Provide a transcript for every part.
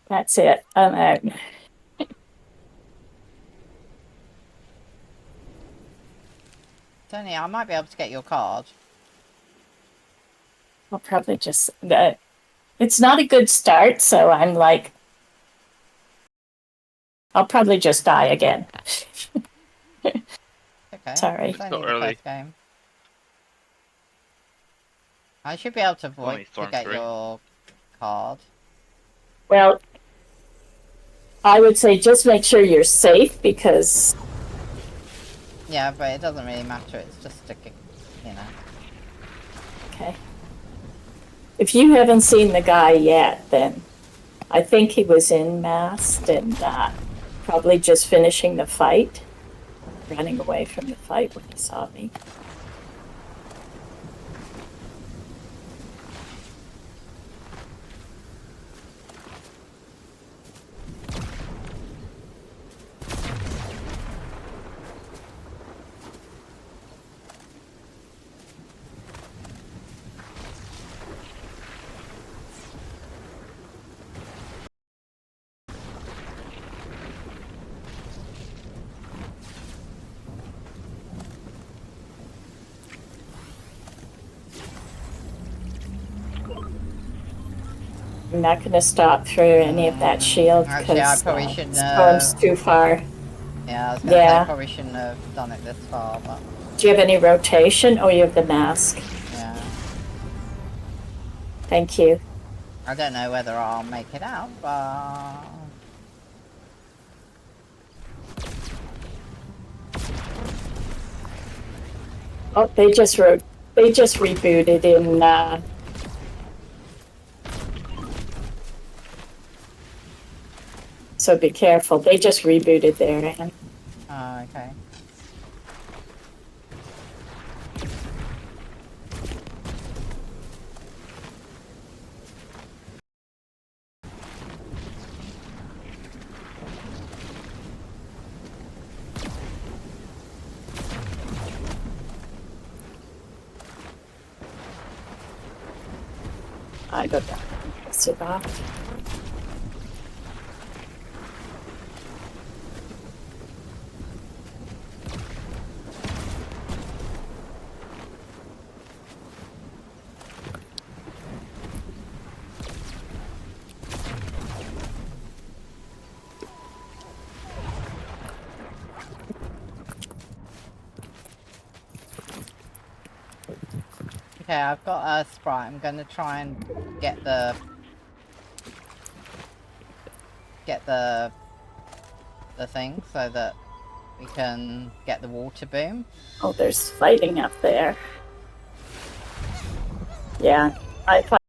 That's it. I'm out. Tony, I might be able to get your card. I'll probably just. It's not a good start, so I'm like, I'll probably just die again. Okay, Sorry. it's only So the early. first game. I should be able to void Only to Storm get 3. your card. Well, I would say just make sure you're safe because. Yeah, but it doesn't really matter. It's just a, you know. Okay. If you haven't seen the guy yet, then I think he was in Masked and probably just finishing the fight, running away from the fight when he saw me. I'm not going to stop through any of that shield Actually, I because probably the shouldn't storm's have. too far. Yeah, I was gonna say Yeah. probably shouldn't have done it this far, but Do you have any rotation? Oh, you have the mask. yeah. Thank you. I don't know whether I'll make it out, but Oh, they just rebooted in so be careful. They just rebooted there. And oh, okay. I go down and piss it off. Okay, I've got a sprite. I'm gonna try and get the get the thing so that we can get the water boom. Oh, there's fighting up there. Yeah, I thought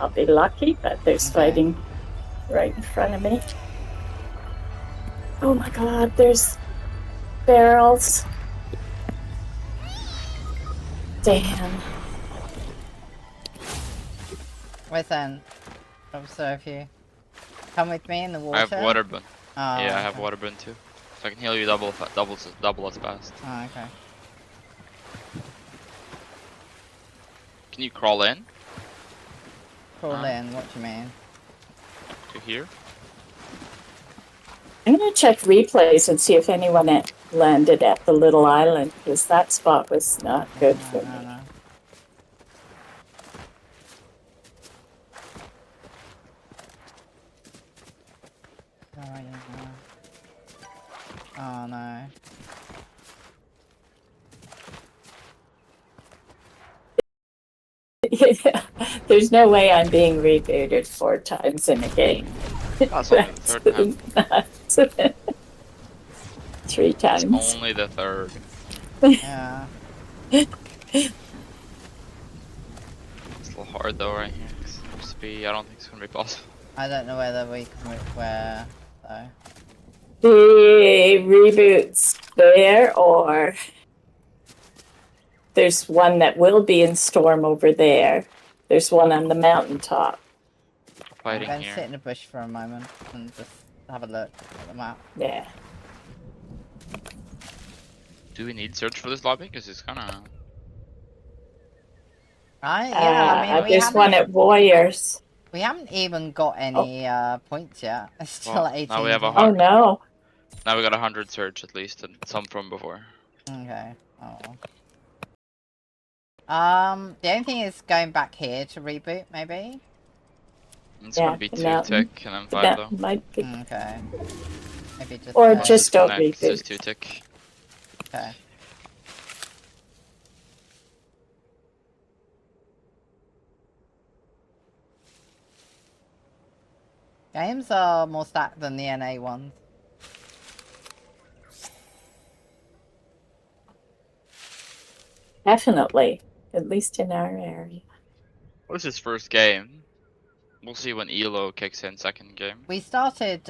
I'll be lucky, but there's Okay. fighting right in front of me. Oh my god, there's barrels. Damn. Wait then. Observe you. Come with me in the water. I have water burn. Oh, Yeah, I have okay. water burn too. So I can heal you double as fast. Oh, okay. Can you crawl in Crawl in. What do you mean? to here? I'm gonna check replays and see if anyone landed at the little island because that spot was not good for me. No. Oh no. Yeah, there's no way I'm being rebooted 4 times in a game. That's only the third time. Nuts. 3 It's times. only the third. Yeah. It's a little hard though right here. I don't think it's gonna be possible. I don't know whether we can where though. The reboots there, or there's one that will be in Storm over there. There's one on the mountaintop. Fighting I'm going to here. sit in a bush for a moment and just have a look at the map. Yeah. Do we need search for this lobby? Because it's kinda... Right? Yeah, I mean, we there's one haven't... at Warriors. We haven't even got any points yet. It's still Well, at 18. now we have a Oh hard- no. Now we got 100 surge at least, and some from before. Okay. Oh. The only thing is going back here to reboot, maybe? It's Yeah, gonna be the 2 mountain. tick and then The 5 though. mountain might be. Okay. Maybe just Or go- just don't Next is reboot. 2 tick. Okay. Games are more stacked than the NA ones. Definitely. At least in our area. What's his first game? We'll see when Elo kicks in second game. We started